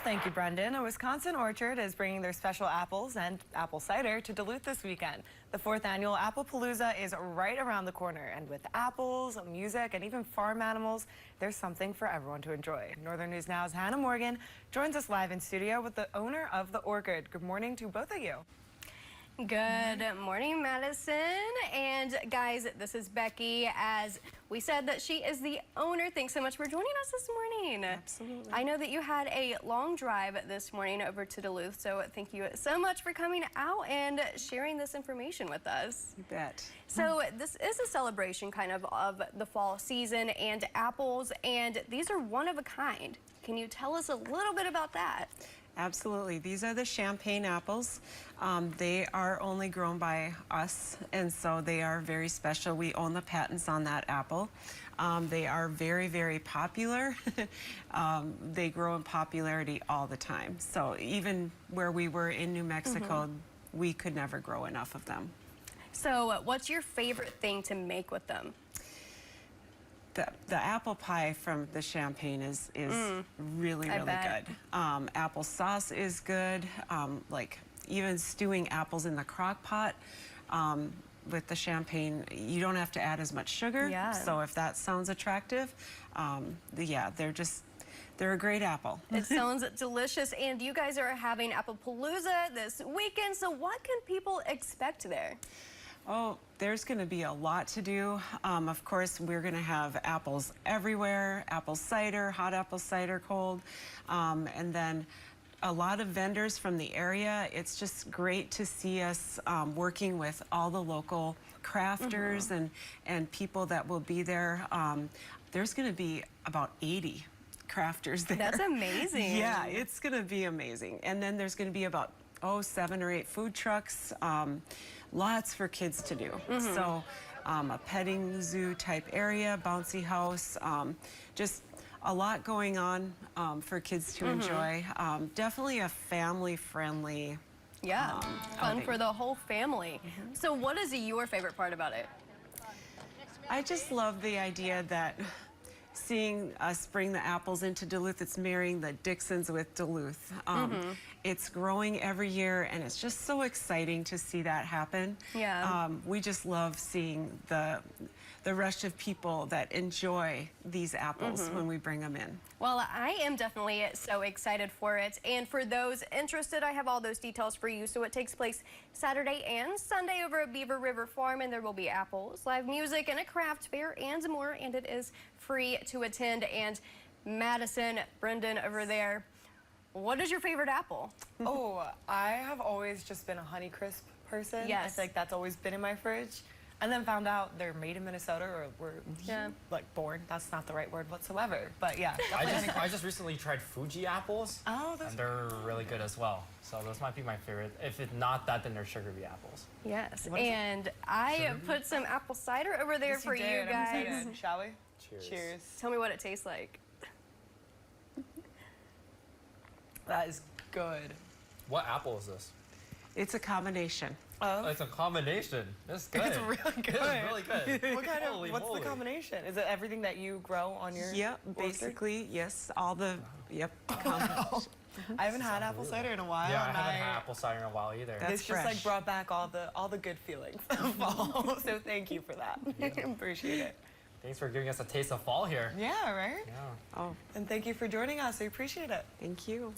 Well, thank you, Brendan. A Wisconsin orchard is bringing their special apples and apple cider to Duluth this weekend. The 4th annual Apple Palooza is right around the corner, and with apples, music, and even farm animals, there's something for everyone to enjoy. Northern News Now's Hannah Morgan joins us live in studio with the owner of the orchard. Good morning to both of you. Good morning, Madison. And guys, this is Becky. As we said that she is the owner. Thanks so much for joining us this morning. Absolutely. I know that you had a long drive this morning over to Duluth, so thank you so much for coming out and sharing this information with us. You bet. So this is a celebration kind of the fall season and apples, and these are one of a kind. Can you tell us a little bit about that? Absolutely. These are the champagne apples. They are only grown by us, and so they are very special. We own the patents on that apple. They are very, very popular. They grow in popularity all the time. So even where we were in New Mexico, we could never grow enough of them. So what's your favorite thing to make with them? The apple pie from the champagne is really, really good. Apple sauce is good. Like even stewing apples in the crock pot with the champagne, you don't have to add as much sugar. Yeah. So if that sounds attractive, yeah, they're a great apple. It sounds delicious, and you guys are having Apple Palooza this weekend, so what can people expect there? Oh, there's going to be a lot to do. Of course, we're going to have apples everywhere, apple cider, hot apple cider, cold, and then a lot of vendors from the area. It's just great to see us working with all the local crafters and people that will be there. There's going to be about 80 crafters there. That's amazing. Yeah, it's going to be amazing. And then there's going to be about 7 or 8 food trucks. Lots for kids to do. So a petting zoo type area, bouncy house, just a lot going on for kids to enjoy. Definitely a family-friendly fun outing. for the whole family. So what is your favorite part about it? I just love the idea that seeing us bring the apples into Duluth, it's marrying the Dixons with Duluth. It's growing every year, and it's just so exciting to see that happen. Yeah. We just love seeing the rush of people that enjoy these apples when we bring them in. Well, I am definitely so excited for it. And for those interested, I have all those details for you. So it takes place Saturday and Sunday over at Beaver River Farm, and there will be apples, live music, and a craft fair, and more. And it is free to attend. And Madison, Brendan over there, what is your favorite apple? Oh, I have always just been a Honeycrisp person. Yes. I feel like that's always been in my fridge. And then found out they're made in Minnesota, or were like born. That's not the right word whatsoever. But yeah. I just recently tried Fuji apples. Oh, and they're really good as well. So those might be my favorite. If it's not that, then they're sugar bee apples. Yes. And I put some apple cider over there for you guys. I'm excited. Shall we? Cheers. Cheers. Tell me what it tastes like. That is good. What apple is this? It's a combination. Oh, It's a combination. That's good. it's really good. It's really good. What kind Holy of? What's moly. the combination? Is it everything that you grow on your? Yep, orchard? basically, yes, all the, Wow. I haven't had apple cider in a while. Yeah, I and haven't had apple cider in a while either. That's This just like fresh. brought back all the good feelings of fall. So thank you for that. Appreciate it. Thanks for giving us a taste of fall here. Yeah, right? Yeah. Oh, And thank you for joining us. I appreciate it. thank you.